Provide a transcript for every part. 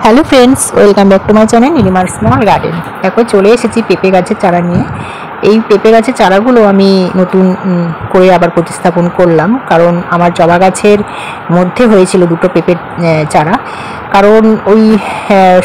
Hello friends, welcome back to my channel নীলিমার small garden. দেখো চলে এসেছি পেঁপে গাছের চারা নিয়ে। এই পেঁপে গাছের চারাগুলো আমি নতুন করে আবার প্রতিস্থাপন করলাম, কারণ আমার জবা গাছের মধ্যে হয়েছিল দুটো পেঁপের চারা। কারণ ওই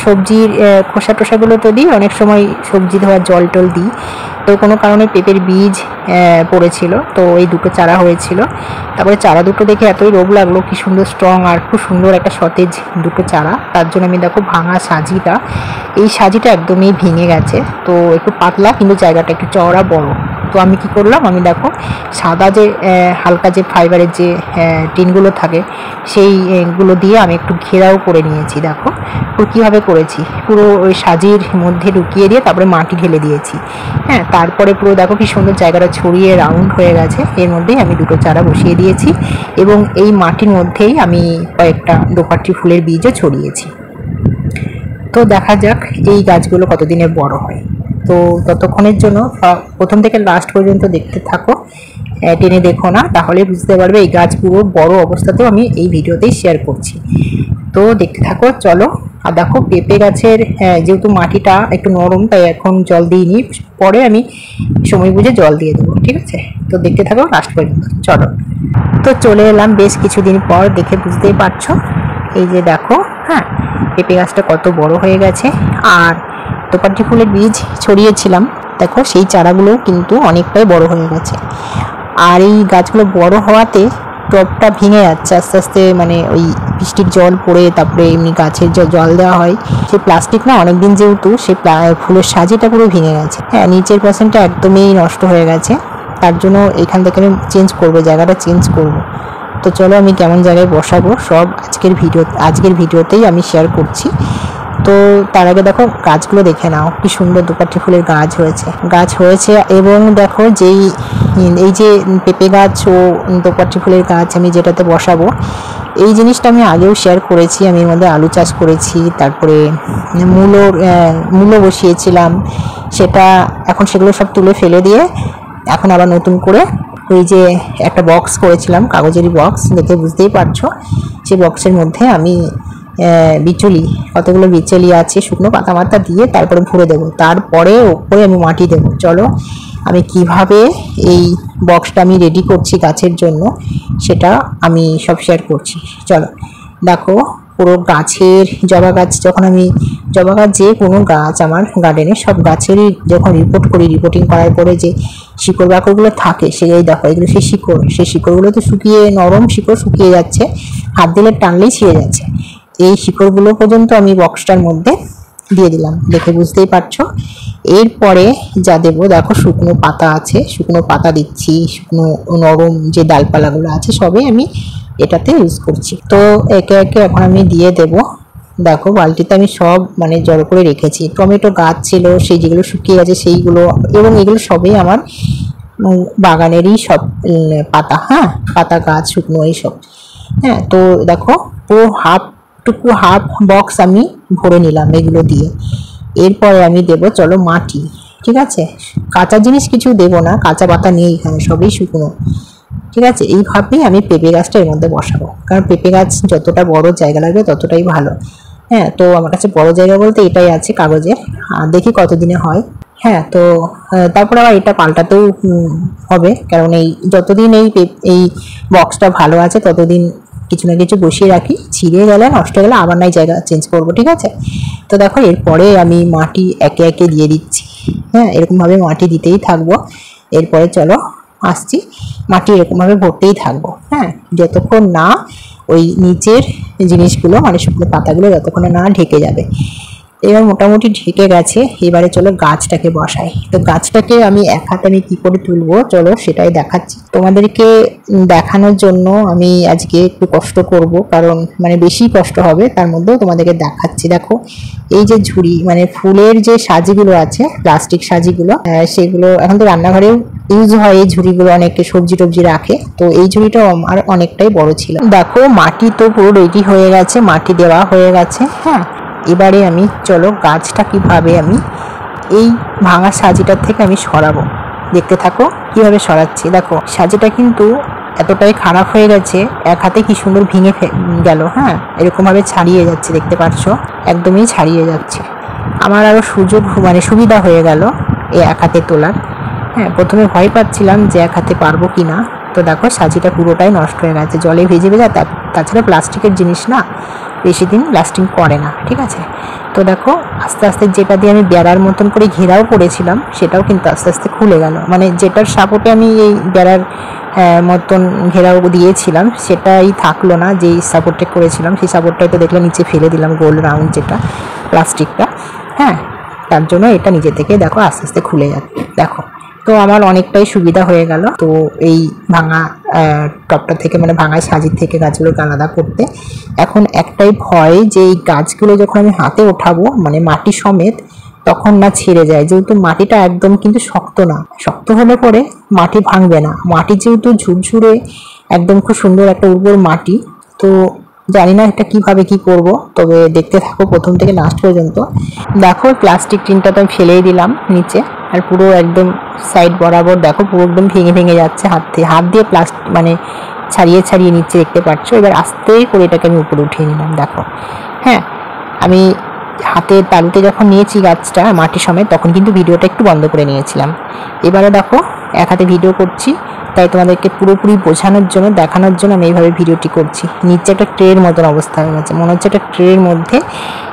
সবজির খোসা টোসাগুলো তো দিই, অনেক সময় সবজি ধোয়ার জল টল দিই, তো কোনো কারণে পেঁপের বীজ পড়েছিল, তো এই দুটো চারা হয়েছিল। তারপরে চারা দুটো দেখে এতই রোগ লাগলো, কি সুন্দর স্ট্রং আর খুব সুন্দর একটা সতেজ দুটো চারা। তার জন্য আমি দেখো ভাঙা সাজিটা, এই সাজিটা একদমই ভেঙে গেছে, তো একটু পাতলা কিন্তু জায়গাটা একটু চওড়া বড়। তো আমি কি করলাম, আমি দেখো সাদা যে হালকা যে ফাইবারের যে টিনগুলো থাকে সেইগুলো দিয়ে আমি একটু ঘেরাও করে নিয়েছি। দেখো পুরো কীভাবে করেছি, পুরো ওই সাজির মধ্যে ঢুকিয়ে দিয়ে তারপরে মাটি ঢেলে দিয়েছি। হ্যাঁ, তারপরে পুরো দেখো কি সুন্দর জায়গাটা ছড়িয়ে রাউন্ড হয়ে গেছে। এর মধ্যেই আমি দুটো চারা বসিয়ে দিয়েছি এবং এই মাটির মধ্যেই আমি কয়েকটা দোপাটি ফুলের বীজও ছড়িয়েছি। তো দেখা যাক এই গাছগুলো কতদিনে বড় হয়। তো ততক্ষণের জন্য প্রথম থেকে লাস্ট পর্যন্ত দেখতে থাকো, টেনে দেখো না, তাহলে বুঝতে পারবে এই গাছ পুরো বড় অবস্থাতেও আমি এই ভিডিওতেই শেয়ার করছি। তো দেখতে থাকো, চলো। আর দেখো পেঁপে গাছের যেহেতু মাটিটা একটু নরম, তাই এখন জল দিইনি, পরে আমি সময় বুঝে জল দিয়ে দেবো, ঠিক আছে? তো দেখতে থাকো লাস্ট পর্যন্ত, চলো। তো চলে এলাম বেশ কিছুদিন পর, দেখে বুঝতেই পারছো। এই যে দেখো, হ্যাঁ, পেঁপে গাছটা কত বড় হয়ে গেছে। আর দোপাটি ফুলের বীজ ছড়িয়েছিলাম, দেখো সেই চারাগুলো কিন্তু অনেকটাই বড় হয়ে গেছে। আর এই গাছগুলো বড় হওয়াতে টবটা ভেঙে যাচ্ছে আস্তে আস্তে, মানে ওই বৃষ্টির জল পড়ে তারপরে এমনি গাছের জল দেওয়া হয়, সেই প্লাস্টিক না অনেকদিন যেহেতু সেই ফুলের সাজিটা পুরো ভেঙে গেছে। হ্যাঁ, নিচের পার্সেন্টটা একদমই নষ্ট হয়ে গেছে। তার জন্য এখান থেকে আমি চেঞ্জ করবো, জায়গাটা চেঞ্জ করব। তো চলো, আমি কেমন জায়গায় বসাবো সব আজকের ভিডিওতেই আমি শেয়ার করছি। তো তার আগে দেখো গাছগুলো দেখে নাও, কি সুন্দর দোপাটি ফুলের গাছ হয়েছে। এবং দেখো এই যে পেঁপে গাছ ও দোপাটি ফুলের গাছ আমি যেটাতে বসাবো, এই জিনিসটা আমি আগেও শেয়ার করেছি। আমি এর মধ্যে আলু চাষ করেছি, তারপরে মূলো বসিয়েছিলাম, সেটা এখন সেগুলো সব তুলে ফেলে দিয়ে এখন আবার নতুন করে ওই যে একটা বক্স করেছিলাম, কাগজেরই বক্স, দেখে বুঝতেই পারছো। সেই বক্সের মধ্যে আমি কতগুলো বিচেলি আছে শুকনো পাতা মাতা দিয়ে তারপরে ভরে দেবো, তারপরে ওপরে আমি মাটি দেবো। চলো আমি কিভাবে এই বক্সটা আমি রেডি করছি গাছের জন্য, সেটা আমি সব শেয়ার করছি। চলো দেখো, পুরো গাছের জবা গাছ যে কোনো গাছ আমার গার্ডেনে সব গাছেরই যখন রিপোর্টিং করার পরে যে শিকড় বাকড়গুলো থাকে, সেগুলোই দেখো, এগুলো সেই শিকড়গুলো তো নরম শিকড় শুকিয়ে যাচ্ছে, হাত দিলে টানলেই ছিঁড়ে যাচ্ছে। এই শিকড়গুলো পর্যন্ত আমি বক্সটার মধ্যে দিয়ে দিলাম, দেখে বুঝতেই পারছো। এরপরে যা দেবো, দেখো শুকনো পাতা আছে, শুকনো পাতা দিচ্ছি, শুকনো নরম যে ডালপালাগুলো আছে সবই আমি এটাতে ইউজ করছি। তো একে একে এখন আমি দিয়ে দেব। দেখো বালতিতে আমি সব মানে জড়ো করে রেখেছি। টমেটো গাছ ছিল, সেই যেগুলো শুকিয়ে গেছে সেইগুলো, এবং এগুলো সবই আমার বাগানেরই সব পাতা, হ্যাঁ, পাতা গাছ শুকনো এইসব। হ্যাঁ, তো দেখো পুরো হাফ বক্স আমি ভরে নিলাম এগুলো দিয়ে। এরপরে আমি দেব, চলো, মাটি। ঠিক আছে, কাঁচা জিনিস কিছু দেব না, কাঁচা পাতা নেই এখানে, সবই শুকনো। ঠিক আছে, এইভাবেই আমি পেঁপে গাছটা এর মধ্যে বসাবো, কারণ পেঁপে গাছ যতটা বড় জায়গা লাগবে ততটাই ভালো। হ্যাঁ, তো আমার কাছে বড় জায়গা বলতে এটাই আছে কাগজের, আর দেখি কতদিনে হয়। হ্যাঁ, তো তারপরে আবার এটা পাল্টাতেও হবে, কারণ যতদিন এই বক্সটা ভালো আছে ততদিন কিছু না কিছু বসিয়ে রাখি, ছিঁড়ে গেলে নষ্ট হয়ে গেলে আবার নাই জায়গা চেঞ্জ করব, ঠিক আছে? তো দেখো এরপরে আমি মাটি একে একে দিয়ে দিচ্ছি। হ্যাঁ, এরকমভাবে মাটি দিতেই থাকবো। এরপরে চলো আসছি, মাটি এরকমভাবে ভরতেই থাকবো, হ্যাঁ, যতক্ষণ না ওই নিচের জিনিসগুলো মানে শুকনো পাতাগুলো যতক্ষণ না ঢেকে যাবে। এবার মোটামুটি ঢেকে গেছে, এবারে চলো গাছটাকে বসাই। তো গাছটাকে আমি এক হাতে আমি কী করে তুলবো, চলো সেটাই দেখাচ্ছি তোমাদেরকে। দেখানোর জন্য আমি আজকে একটু কষ্ট করব, কারণ মানে বেশি কষ্ট হবে, তার মধ্যেও তোমাদেরকে দেখাচ্ছি। দেখো এই যে ঝুড়ি, মানে ফুলের যে সাজিগুলো আছে, প্লাস্টিক সাজিগুলো, সেগুলো এখন তো রান্নাঘরেও ইউজ হয়। এই ঝুড়িগুলো অনেকে সবজি টবজি রাখে, তো এই ঝুড়িটাও আমার অনেকটাই বড় ছিল। দেখো মাটি তো পুরো রেডি হয়ে গেছে, মাটি দেওয়া হয়ে গেছে। হ্যাঁ, এবারে আমি চলো গাছটা কিভাবে আমি এই ভাঙা সাজিটার থেকে আমি সরাবো, দেখতে থাকো কিভাবে সরাচ্ছি। দেখো সাজিটা কিন্তু এতটাই খারাপ হয়ে গেছে, এক হাতে কি সুন্দর ভেঙে গেল। হ্যাঁ, এরকমভাবে ছাড়িয়ে যাচ্ছে, দেখতে পাচ্ছ একদমই ছাড়িয়ে যাচ্ছে। আমার আরও সুবিধা হয়ে গেল এই এক হাতে তোলার। হ্যাঁ, প্রথমে ভয় পাচ্ছিলাম যে এক হাতে পারবো কি না। তো দেখো সাজিটা পুরোটাই নষ্ট হয়ে গেছে, জলে ভেজে ভেজে। তাছাড়া প্লাস্টিকের জিনিস না, বেশি দিন লাস্টিং করে না, ঠিক আছে। তো দেখো আস্তে আস্তে যেটা দিয়ে আমি বেড়ার মতন করে ঘেরাও করেছিলাম সেটাও কিন্তু আস্তে আস্তে খুলে গেল। মানে যেটার সাপোর্টে আমি এই বেড়ার মতন ঘেরাও দিয়েছিলাম সেটাই থাকলো না, যেই সাপোর্টে করেছিলাম সেই সাপোর্টটাই তো দেখলে নিচে ফেলে দিলাম, গোল রাউন্ড যেটা প্লাস্টিকটা। হ্যাঁ, তার জন্য এটা নিজে থেকে দেখো আস্তে আস্তে খুলে যাচ্ছে। দেখো, তো আমার অনেকটাই সুবিধা হয়ে গেল তো এই ভাঙা টপটা থেকে, মানে ভাঙা সাজির থেকে গাছগুলোকে আলাদা করতে। এখন একটাই ভয় যে এই গাছগুলো যখন আমি হাতে ওঠাবো, মানে মাটি সমেত, তখন না ছেড়ে যায়, যেহেতু মাটিটা একদম কিন্তু শক্ত না। শক্ত হলে পরে মাটি ভাঙবে না, মাটি যেহেতু ঝুরঝুরে একদম খুব সুন্দর একটা উর্বর মাটি। তো জানি না এটা কিভাবে কি করব, তবে দেখতে থাকো প্রথম থেকে লাস্ট পর্যন্ত। দেখো প্লাস্টিক টিনটা তো আমি ফেলেই দিলাম নিচে, আর পুরো একদম সাইড বরাবর দেখো পুরো একদম ভেঙে ভেঙে যাচ্ছে। হাত দিয়ে প্লাস্টিক মানে ছাড়িয়ে ছাড়িয়ে নিচে দেখতে পাচ্ছ। এবার আস্তে করে এটাকে আমি উপরে উঠিয়ে নিলাম। দেখো, হ্যাঁ, আমি হাতের তালুতে যখন নিয়েছি গাছটা মাটি সমেত, তখন কিন্তু ভিডিওটা একটু বন্ধ করে নিয়েছিলাম। এবারে দেখো এক হাতে ভিডিও করছি, তাই তোমাদেরকে পুরোপুরি বোঝানোর জন্য, দেখানোর জন্য আমি এইভাবে ভিডিওটি করছি। নিচে একটা ট্রের মতন অবস্থা হয়ে গেছে, মনে হচ্ছে একটা ট্রের মধ্যে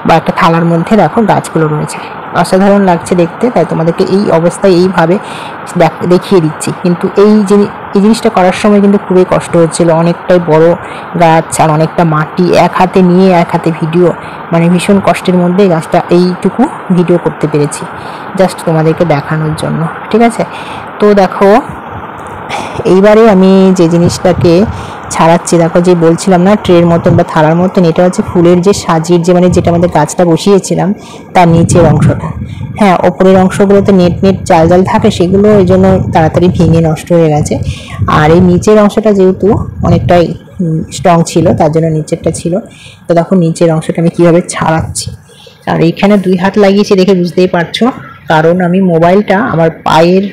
বা একটা থালার মধ্যে দেখো গাছগুলো রয়েছে। অসাধারণ লাগছে দেখতে, তাই তোমাদেরকে এই অবস্থায় এইভাবে দেখিয়ে দিচ্ছি। কিন্তু এই জিনিসটা করার সময় কিন্তু খুবই কষ্ট হচ্ছিল, অনেকটাই বড় গাছ আর অনেকটা মাটি এক হাতে নিয়ে এক হাতে ভিডিও, মানে ভীষণ কষ্টের মধ্যে গাছটা এইটুকু ভিডিও করতে পেরেছি, জাস্ট তোমাদেরকে দেখানোর জন্য, ঠিক আছে। তো দেখো এইবারে আমি যে জিনিসটাকে ছাড়াচ্ছি, দেখো যে বলছিলাম না ট্রের মতন বা থালার মতন, এটা হচ্ছে ফুলের যে সাজির যে, মানে যেটা আমাদের গাছটা বসিয়েছিলাম তার নিচের অংশটা। হ্যাঁ, ওপরের অংশগুলোতে নেট জাল জাল থাকে, সেগুলো এই জন্য তাড়াতাড়ি ভেঙে নষ্ট হয়ে গেছে। আর এই নিচের অংশটা যেহেতু অনেকটাই স্ট্রং ছিল, তার জন্য নিচেরটা ছিল। তো দেখো নিচের অংশটা আমি কীভাবে ছাড়াচ্ছি। আর এইখানে 2 হাত লাগিয়েছি দেখে বুঝতেই পারছো, কারণ আমি মোবাইলটা আমার পায়ের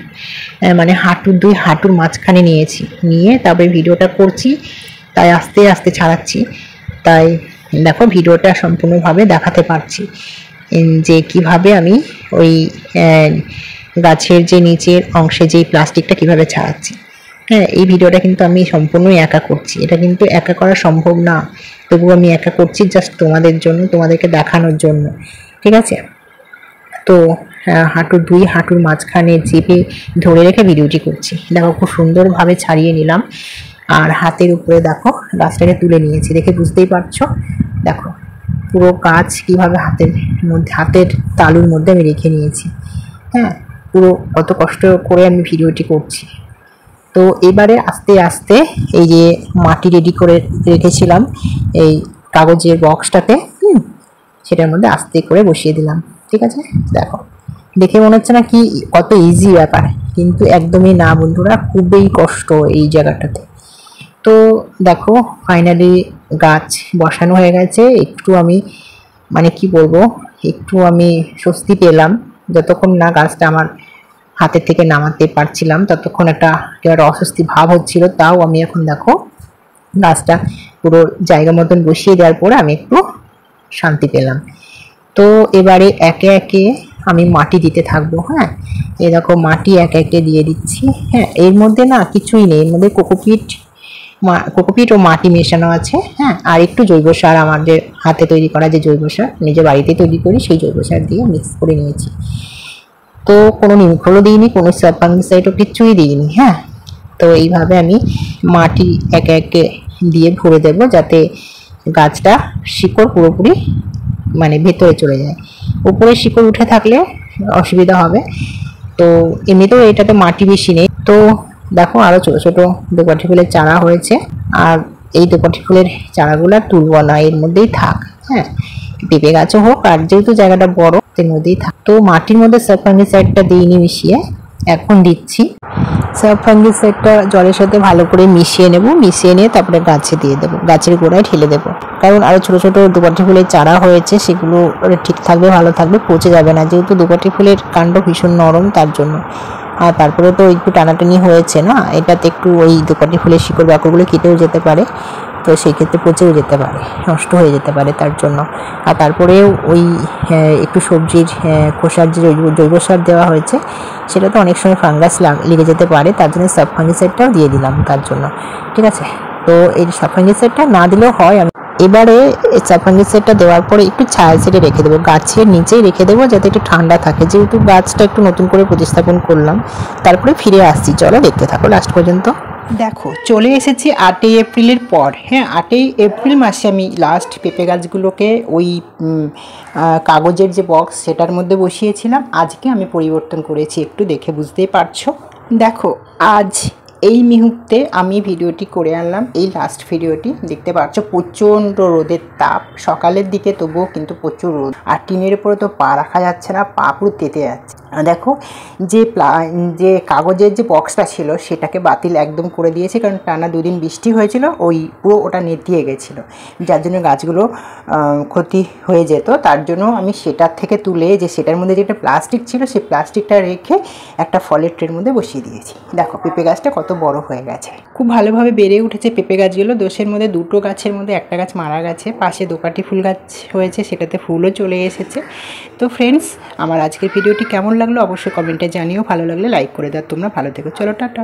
মানে দুই হাঁটুর মাঝখানে নিয়ে তারপরে ভিডিওটা করছি, তাই আস্তে আস্তে ছাড়াচ্ছি। তাই দেখো ভিডিওটা সম্পূর্ণভাবে দেখাতে পারছি যে কিভাবে আমি ওই গাছের যে নিচের অংশে যেই প্লাস্টিকটা কিভাবে ছাড়াচ্ছি। হ্যাঁ, এই ভিডিওটা কিন্তু আমি সম্পূর্ণই একা করছি, এটা কিন্তু একা করা সম্ভব না, তবুও আমি একা করছি জাস্ট তোমাদের জন্য, তোমাদেরকে দেখানোর জন্য, ঠিক আছে। তো দুই হাঁটুর মাঝখানে চেপে ধরে রেখে ভিডিওটি করছি। দেখো খুব সুন্দরভাবে ছাড়িয়ে নিলাম, আর হাতের উপরে দেখো গাছটাকে তুলে নিয়েছি, দেখে বুঝতেই পারছো। দেখো পুরো গাছ কীভাবে হাতের তালুর মধ্যে আমি রেখে নিয়েছি। হ্যাঁ, পুরো কত কষ্ট করে আমি ভিডিওটি করছি। তো এবারে আস্তে আস্তে এই যে মাটি রেডি করে রেখেছিলাম এই কাগজের বক্সটাতে, সেটার মধ্যে আস্তে করে বসিয়ে দিলাম, ঠিক আছে। দেখো দেখে মনে হচ্ছে না কি কত ইজি ব্যাপার, কিন্তু একদমই না বন্ধুরা, খুবই কষ্ট এই জায়গাটাতে। তো দেখো ফাইনালি গাছ বসানো হয়ে গেছে। একটু আমি মানে কি বলবো, একটু আমি স্বস্তি পেলাম, যতক্ষণ না গাছটা আমার হাতের থেকে নামাতে পারছিলাম ততক্ষণ একটা অস্বস্তি ভাব হচ্ছিল। তাও আমি এখন দেখো গাছটা পুরো জায়গা মতন বসিয়ে দেওয়ার পরে আমি একটু শান্তি পেলাম। তো এবারে একে একে আমি মাটি দিতে থাকবো। হ্যাঁ, এই দেখো মাটি একে একে দিয়ে দিচ্ছি। হ্যাঁ, এর মধ্যে না কিছুই নেই, এর মধ্যে কোকোপিট ও মাটি মেশানো আছে। হ্যাঁ, আর একটু জৈব সার, আমাদের হাতে তৈরি করা যে জৈব সার, নিজে বাড়িতে তৈরি করি, সেই জৈব সার দিয়ে মিক্স করে নিয়েছি। তো কোনো নিমখোলও দিইনি, কোনো ফাঙ্গিসাইডও কিচ্ছুই দিইনি। হ্যাঁ, তো এইভাবে আমি মাটি একে একে দিয়ে ভরে দেবো, যাতে গাছটা শিকড় পুরোপুরি মানে ভেতরে চলে যায়। উপরে শিকড় উঠে থাকলে অসুবিধা হবে। তো এমনিতেও এটাতে মাটি বেশি নেই। তো দেখো আরও ছোটো ছোটো দোপাটি ফুলের চারা হয়েছে, আর এই দোপাটি ফুলের চারাগুলো তুলব না, এর মধ্যেই থাক। হ্যাঁ, পেঁপে গাছও হোক, আর যেহেতু জায়গাটা বড় এর মধ্যেই থাক। তো মাটির মধ্যে ফাঙ্গিসাইডটা দিইনি, মিশিয়ে এখন দিচ্ছি। ফাঙ্গিসাইডটা জলের সাথে ভালো করে মিশিয়ে নেব, মিশিয়ে নিয়ে তারপরে গাছে দিয়ে দেবো, গাছের গোড়ায় ঢেলে দেবো। কারণ আরও ছোটো ছোটো দোপাটি ফুলের চারা হয়েছে, সেগুলো ঠিক থাকবে, ভালো থাকবে, পচে যাবে না, যেহেতু দোপাটি ফুলের কাণ্ড ভীষণ নরম, তার জন্য। আর তারপরে তো একটু টানাটানি হয়েছে না, এটাতে একটু ওই দোপাটি ফুলের শিকড় বাকড়গুলো কেটেও যেতে পারে, তো সেই ক্ষেত্রে পচেও যেতে পারে, নষ্ট হয়ে যেতে পারে তার জন্য। আর তারপরেও ওই একটু সবজির খোসার যে জৈব সার দেওয়া হয়েছে, সেটা তো অনেক সময় ফাঙ্গাস লেগে যেতে পারে, তার জন্য সাব ফাঙ্গিসাইডটাও দিয়ে দিলাম তার জন্য। ঠিক আছে, তো এই সাব ফাঙ্গিসাইডটা না দিলেও হয়। আমি এবারে সাব ফাঙ্গিসাইডটা দেওয়ার পরে একটু ছায়া ছেড়ে রেখে দেবো, গাছের নিচেই রেখে দেবো যাতে একটু ঠান্ডা থাকে, যেহেতু গাছটা একটু নতুন করে প্রতিস্থাপন করলাম। তারপরে ফিরে আসছি, চলো দেখতে থাকো লাস্ট পর্যন্ত। দেখো চলে এসেছি 8ই এপ্রিলের পর। হ্যাঁ, 8ই এপ্রিল মাসে আমি লাস্ট পেঁপে গাছগুলোকে ওই কাগজের যে বক্স সেটার মধ্যে বসিয়েছিলাম। আজকে আমি পরিবর্তন করেছি, একটু দেখে বুঝতেই পারছো। দেখো আজ এই মুহূর্তে আমি ভিডিওটি করে আনলাম, এই লাস্ট ভিডিওটি দেখতে পাচ্ছ। প্রচণ্ড রোদের তাপ সকালের দিকে, তবুও কিন্তু প্রচুর রোদ, আর টিনের উপরে তো পা রাখা যাচ্ছে না, পা পুরো তেতে যাচ্ছে। দেখো যে কাগজের যে বক্সটা ছিল সেটাকে বাতিল একদম করে দিয়েছে, কারণ টানা 2 দিন বৃষ্টি হয়েছিল, ওই পুরো ওটা নেতিয়ে গেছিলো, যার জন্য গাছগুলো ক্ষতি হয়ে যেত। তার জন্য আমি সেটার থেকে তুলে যে সেটার মধ্যে যেটা প্লাস্টিক ছিল সেই প্লাস্টিকটা রেখে একটা ফলের ট্রের মধ্যে বসিয়ে দিয়েছি। দেখো পেঁপে গাছটা কত বড় হয়ে গেছে, খুব ভালোভাবে বেড়ে উঠেছে পেঁপে গাছগুলো। দোষের মধ্যে 2টো গাছের মধ্যে একটা গাছ মারা গেছে, পাশে দোপাটি ফুল গাছ হয়েছে, সেটাতে ফুলও চলে এসেছে। তো ফ্রেন্ডস, আমার আজকের ভিডিওটি কেমন লাগলো অবশ্যই কমেন্টে জানিও, ভালো লাগলে লাইক করে দাও। তোমরা ভালো থেকো, চলো টাটা।